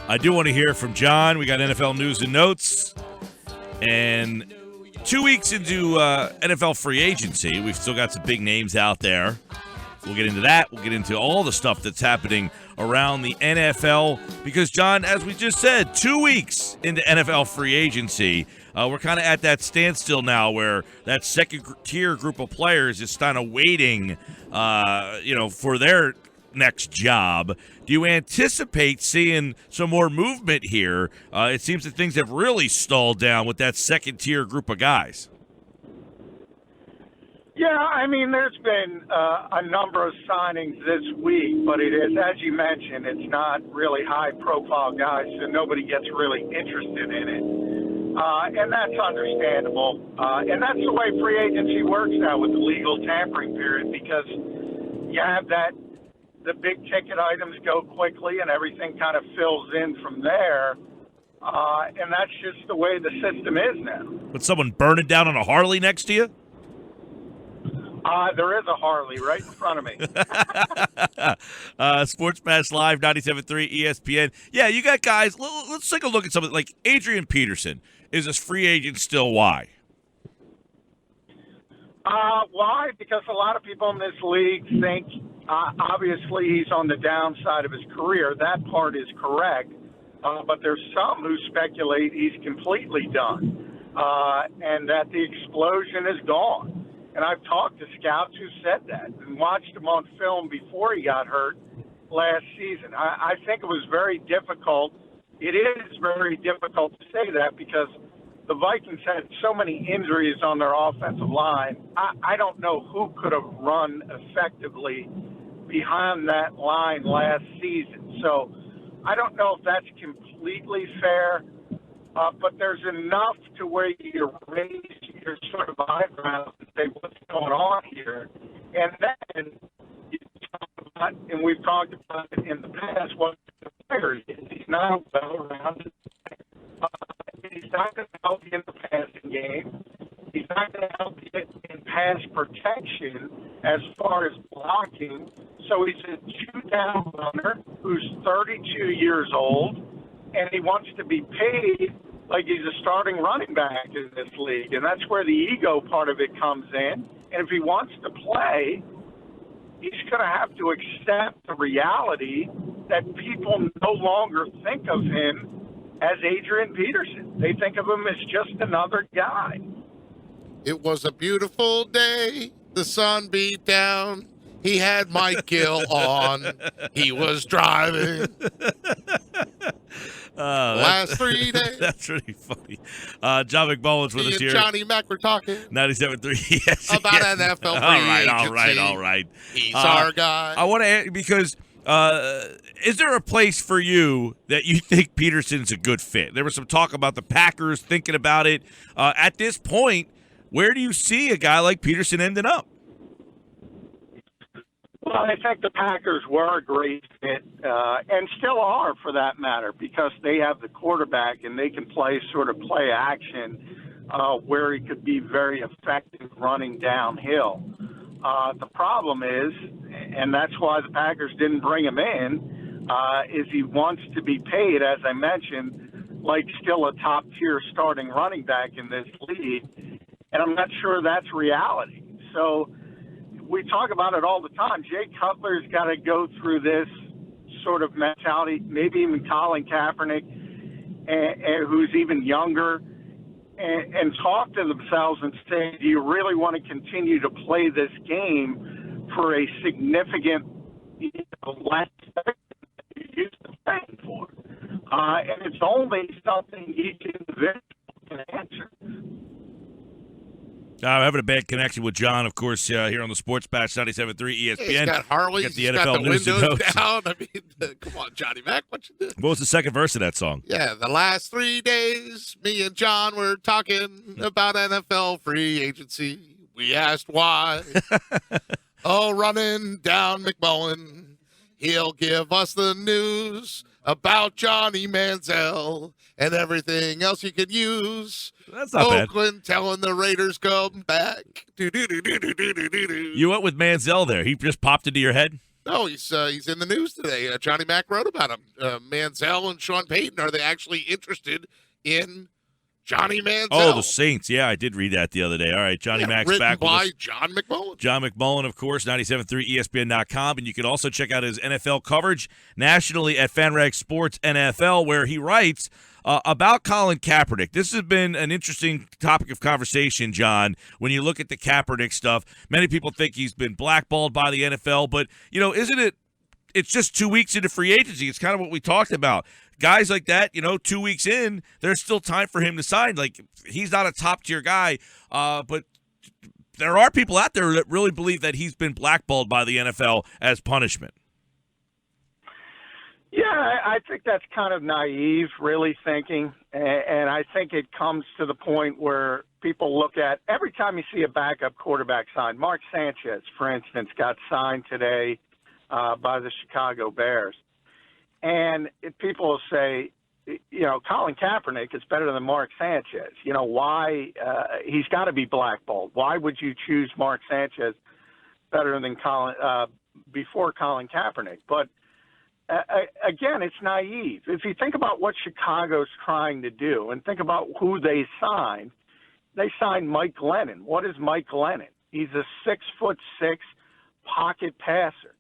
I do want to hear from John. We got NFL news and notes. And 2 weeks into NFL free agency, we've still got some big names out there. We'll get into that. We'll get into all the stuff that's happening around the NFL. Because, John, as we just said, 2 weeks into NFL free agency, we're kind of at that standstill now where that second-tier group of players is kind of waiting, for their next job. Do you anticipate seeing some more movement here? It seems that things have really stalled down with that second-tier group of guys. Yeah, I mean, there's been a number of signings this week, but it is, as you mentioned, it's not really high-profile guys, so nobody gets really interested in it. And that's understandable. And that's the way free agency works now with the legal tampering period, because you have the big-ticket items go quickly and everything kind of fills in from there. And that's just the way the system is now. Would someone burn it down on a Harley next to you? There is a Harley right in front of me. Sports Pass Live, 97.3 ESPN. Yeah, you got guys. Let's take a look at something like Adrian Peterson. Is a free agent still? Why? Why? Because a lot of people in this league think, obviously, he's on the downside of his career. That part is correct. But there's some who speculate he's completely done and that the explosion is gone. And I've talked to scouts who said that and watched him on film before he got hurt last season. I think it was very difficult. It is very difficult to say that because the Vikings had so many injuries on their offensive line. I don't know who could have run effectively behind that line last season. So I don't know if that's completely fair. But there's enough to where you raise your sort of eyebrows and say, what's going on here? And then you talk about, and we've talked about it in the past, what the player is. He's not a well-rounded player. He's not going to help you in the passing game. He's not going to help you in pass protection as far as blocking. So he's a two-down runner who's 32 years old, and he wants to be paid like he's a starting running back in this league. And that's where the ego part of it comes in. And if he wants to play, he's going to have to accept the reality that people no longer think of him as Adrian Peterson. They think of him as just another guy. It was a beautiful day. The sun beat down. He had Mike Gill on. He was driving. Last 3 days. That's really funny. John McMullen's with us here. Johnny Mac were talking 97.3 yes, about NFL free all right. He's our guy. I want to ask, because is there a place for you that you think Peterson's a good fit? There was some talk about the Packers thinking about it. At this point, where do you see a guy like Peterson ending up? Well, I think the Packers were a great fit, and still are for that matter, because they have the quarterback and they can play action where he could be very effective running downhill. The problem is, and that's why the Packers didn't bring him in, is he wants to be paid, as I mentioned, like still a top-tier starting running back in this league, and I'm not sure that's reality. So we talk about it all the time. Jay Cutler's got to go through this sort of mentality, maybe even Colin Kaepernick, and who's even younger, and talk to themselves and say, do you really want to continue to play this game for a significant less than you used to playing for? And it's only something each individual can answer. I'm having a bad connection with John, of course, here on the Sports Patch 97.3 ESPN. He's got Harley. Got the He's NFL got the news and windows notes. down. I mean, come on, Johnny Mac, what you do? What was the second verse of that song? Yeah, the last 3 days, me and John were talking about NFL free agency. We asked why. Running down McMullen. He'll give us the news about Johnny Manziel and everything else you could use. That's not Oakland telling the Raiders come back. bad. You went with Manziel there. He just popped into your head? No, he's in the news today. Johnny Mac wrote about him. Manziel and Sean Payton, are they actually interested in Johnny Manziel? Oh, the Saints. Yeah, I did read that the other day. All right, Johnny Mac's written back with by us. John McMullen. John McMullen, of course, 97.3 ESPN.com. And you can also check out his NFL coverage nationally at FanRag Sports NFL, where he writes about Colin Kaepernick. This has been an interesting topic of conversation, John, when you look at the Kaepernick stuff. Many people think he's been blackballed by the NFL, but, isn't it? It's just 2 weeks into free agency. It's kind of what we talked about. Guys like that, 2 weeks in, there's still time for him to sign. Like, he's not a top-tier guy, but there are people out there that really believe that he's been blackballed by the NFL as punishment. Yeah, I think that's kind of naive, really thinking. And I think it comes to the point where people look at every time you see a backup quarterback signed. Mark Sanchez, for instance, got signed today by the Chicago Bears. And people will say, Colin Kaepernick is better than Mark Sanchez. Why? He's got to be blackballed. Why would you choose Mark Sanchez better than before Colin Kaepernick? But again, it's naive. If you think about what Chicago's trying to do and think about who they signed Mike Glennon. What is Mike Glennon? He's a 6'6" pocket passer.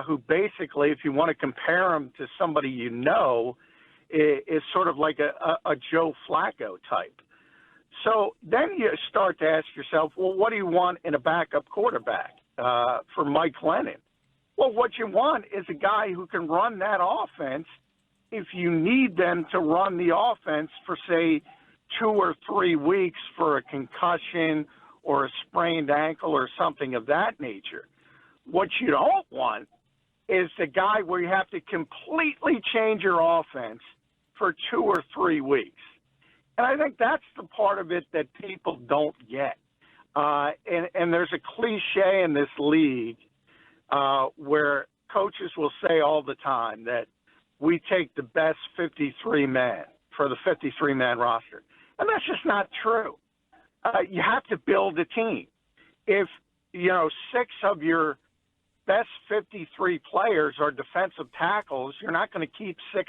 Who basically, if you want to compare him to somebody is sort of like a Joe Flacco type. So then you start to ask yourself, well, what do you want in a backup quarterback for Mike Glennon? Well, what you want is a guy who can run that offense if you need them to run the offense for, say, 2 or 3 weeks for a concussion or a sprained ankle or something of that nature. What you don't want is the guy where you have to completely change your offense for 2 or 3 weeks. And I think that's the part of it that people don't get. And there's a cliche in this league where coaches will say all the time that we take the best 53 men for the 53-man roster. And that's just not true. You have to build a team. If, 6 of your best 53 players are defensive tackles, you're not going to keep 6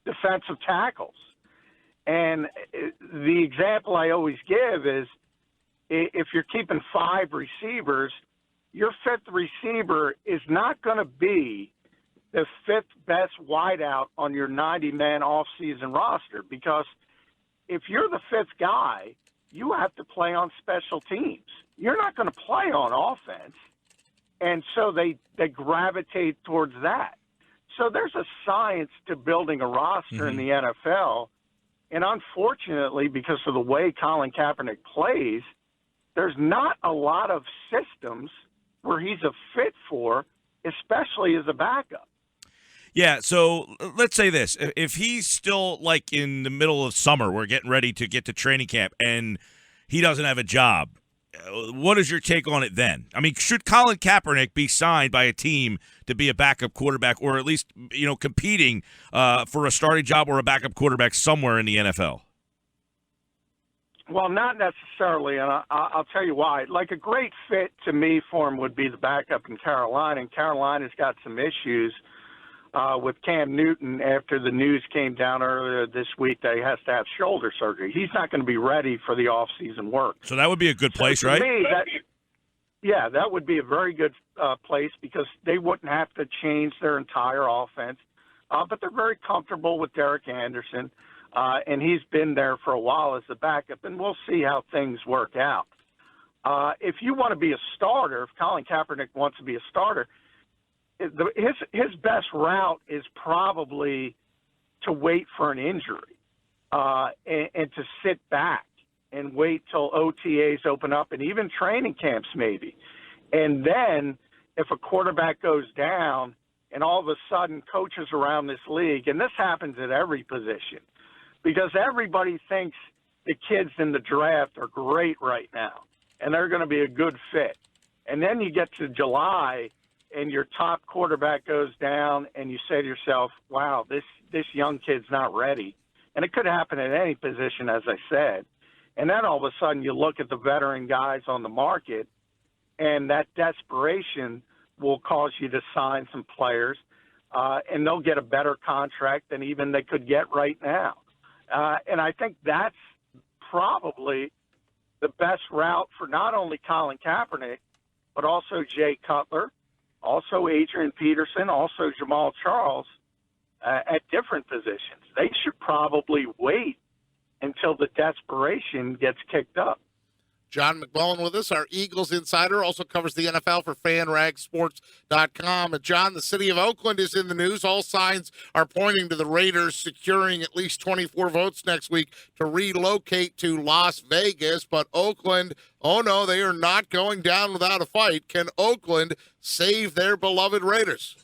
defensive tackles. And the example I always give is if you're keeping 5 receivers, your 5th receiver is not going to be the 5th best wideout on your 90-man offseason roster, because if you're the 5th guy, you have to play on special teams. You're not going to play on offense. And so they gravitate towards that. So there's a science to building a roster in the NFL. And unfortunately, because of the way Colin Kaepernick plays, there's not a lot of systems where he's a fit for, especially as a backup. Yeah, so let's say this. If he's still like in the middle of summer, we're getting ready to get to training camp, and he doesn't have a job, what is your take on it then? I mean, should Colin Kaepernick be signed by a team to be a backup quarterback, or at least, competing for a starting job or a backup quarterback somewhere in the NFL? Well, not necessarily, and I'll tell you why. Like, a great fit to me for him would be the backup in Carolina, and Carolina's got some issues with Cam Newton after the news came down earlier this week that he has to have shoulder surgery. He's not going to be ready for the off-season work. So that would be a good place, so right? Me, that would be a very good place, because they wouldn't have to change their entire offense. But they're very comfortable with Derek Anderson, and he's been there for a while as a backup, and we'll see how things work out. If you want to be a starter, if Colin Kaepernick wants to be a starter, his best route is probably to wait for an injury and to sit back and wait till OTAs open up and even training camps maybe. And then if a quarterback goes down and all of a sudden coaches around this league, and this happens at every position, because everybody thinks the kids in the draft are great right now and they're going to be a good fit. And then you get to July and your top quarterback goes down, and you say to yourself, wow, this young kid's not ready. And it could happen at any position, as I said. And then all of a sudden you look at the veteran guys on the market, and that desperation will cause you to sign some players, and they'll get a better contract than even they could get right now. And I think that's probably the best route for not only Colin Kaepernick, but also Jay Cutler, also Adrian Peterson, also Jamal Charles at different positions. They should probably wait until the desperation gets kicked up. John McMullen with us, our Eagles insider, also covers the NFL for FanRagSports.com. And John, the city of Oakland is in the news. All signs are pointing to the Raiders securing at least 24 votes next week to relocate to Las Vegas. But Oakland, oh no, they are not going down without a fight. Can Oakland save their beloved Raiders?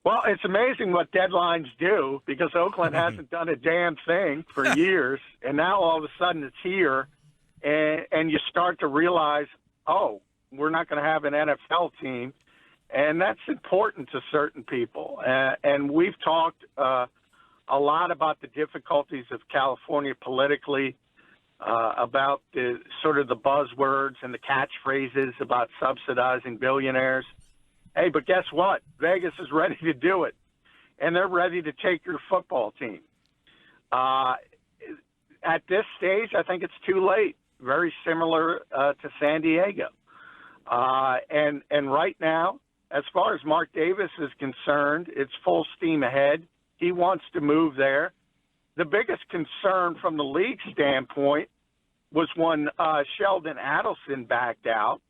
Well, it's amazing what deadlines do, because Oakland hasn't done a damn thing for years, and now all of a sudden it's here. And you start to realize, oh, we're not going to have an NFL team. And that's important to certain people. And we've talked a lot about the difficulties of California politically, about the sort of the buzzwords and the catchphrases about subsidizing billionaires. Hey, but guess what? Vegas is ready to do it. And they're ready to take your football team. At this stage, I think it's too late. Very similar to San Diego. And right now, as far as Mark Davis is concerned, it's full steam ahead. He wants to move there. The biggest concern from the league standpoint was when Sheldon Adelson backed out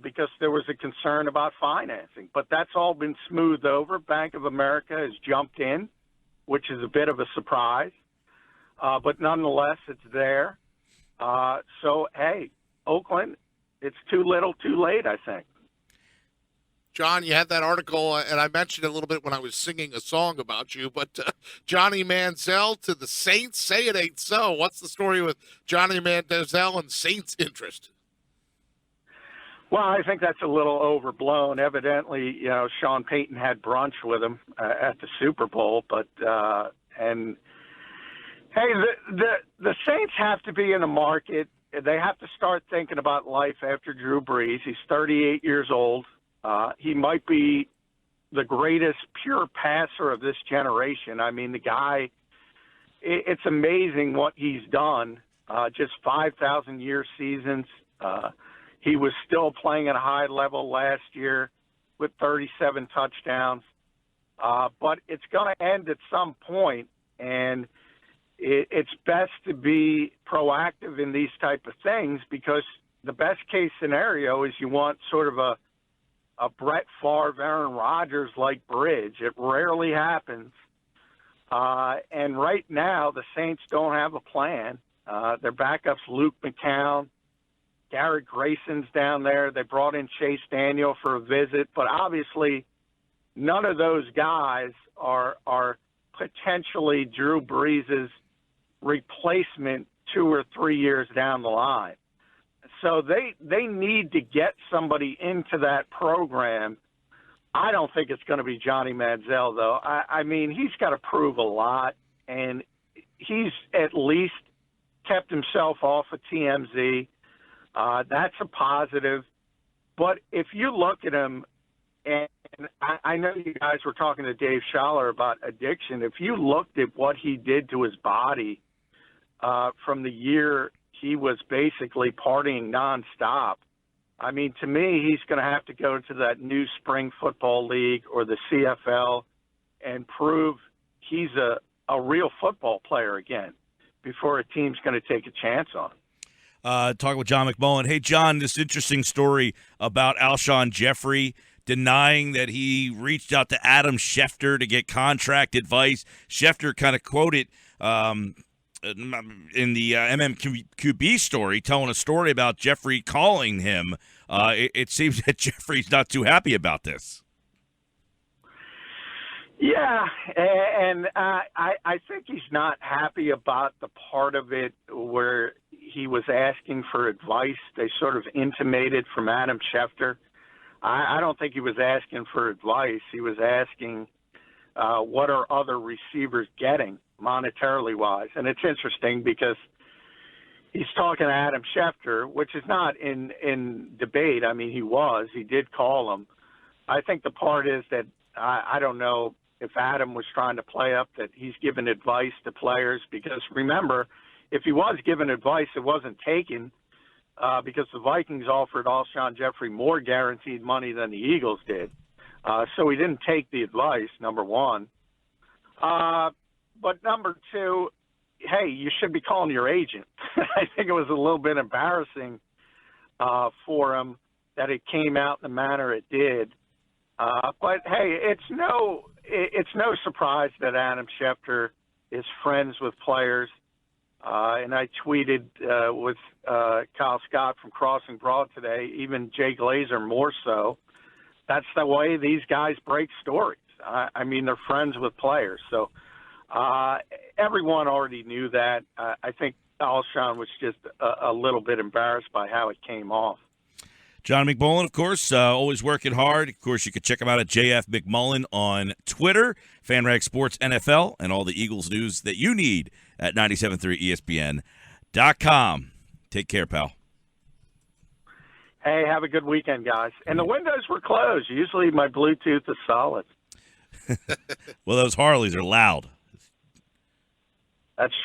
because there was a concern about financing. But that's all been smoothed over. Bank of America has jumped in, which is a bit of a surprise. But nonetheless, it's there. So, hey, Oakland, it's too little, too late, I think. John, you had that article, and I mentioned it a little bit when I was singing a song about you, but Johnny Manziel to the Saints, say it ain't so. What's the story with Johnny Manziel and Saints interest? Well, I think that's a little overblown. Evidently, Sean Payton had brunch with him at the Super Bowl, but hey, the Saints have to be in the market. They have to start thinking about life after Drew Brees. He's 38 years old. He might be the greatest pure passer of this generation. I mean, the guy, it's amazing what he's done. Just 5,000-year seasons. He was still playing at a high level last year with 37 touchdowns. But it's going to end at some point, and it's best to be proactive in these type of things, because the best case scenario is you want sort of a Brett Favre, Aaron Rodgers-like bridge. It rarely happens. And right now, the Saints don't have a plan. Their backup's Luke McCown. Garrett Grayson's down there. They brought in Chase Daniel for a visit. But obviously, none of those guys are potentially Drew Brees' replacement 2 or 3 years down the line. So they need to get somebody into that program. I don't think it's going to be Johnny Manziel, though. I mean, he's got to prove a lot, and he's at least kept himself off of TMZ. That's a positive. But if you look at him, and I know you guys were talking to Dave Schaller about addiction. If you looked at what he did to his body from the year he was basically partying nonstop, I mean, to me, he's going to have to go to that new spring football league or the CFL and prove he's a real football player again before a team's going to take a chance on him. Talking with John McMullen. Hey, John, this interesting story about Alshon Jeffrey denying that he reached out to Adam Schefter to get contract advice. Schefter kind of quoted in the MMQB story, telling a story about Jeffrey calling him. It seems that Jeffrey's not too happy about this. Yeah, and I think he's not happy about the part of it where he was asking for advice. They sort of intimated from Adam Schefter. I don't think he was asking for advice. He was asking what are other receivers getting monetarily wise. And it's interesting because he's talking to Adam Schefter, which is not in debate. I mean, he did call him. I think the part is that I don't know if Adam was trying to play up that he's giving advice to players, because remember, if he was giving advice, it wasn't taken because the Vikings offered Alshon Jeffrey more guaranteed money than the Eagles did. So he didn't take the advice, number one. But number two, hey, you should be calling your agent. I think it was a little bit embarrassing for him that it came out in the manner it did. But hey, it's no surprise that Adam Schefter is friends with players. And I tweeted with Kyle Scott from Crossing Broad today, even Jay Glazer more so. That's the way these guys break stories. I mean, they're friends with players. So everyone already knew that. I think Alshon was just a little bit embarrassed by how it came off. John McMullen, of course, always working hard. Of course, you can check him out at JF McMullen on Twitter, FanRag Sports NFL, and all the Eagles news that you need at 97.3 ESPN.com. Take care, pal. Hey, have a good weekend, guys. And the windows were closed. Usually my Bluetooth is solid. Well, those Harleys are loud. That's true.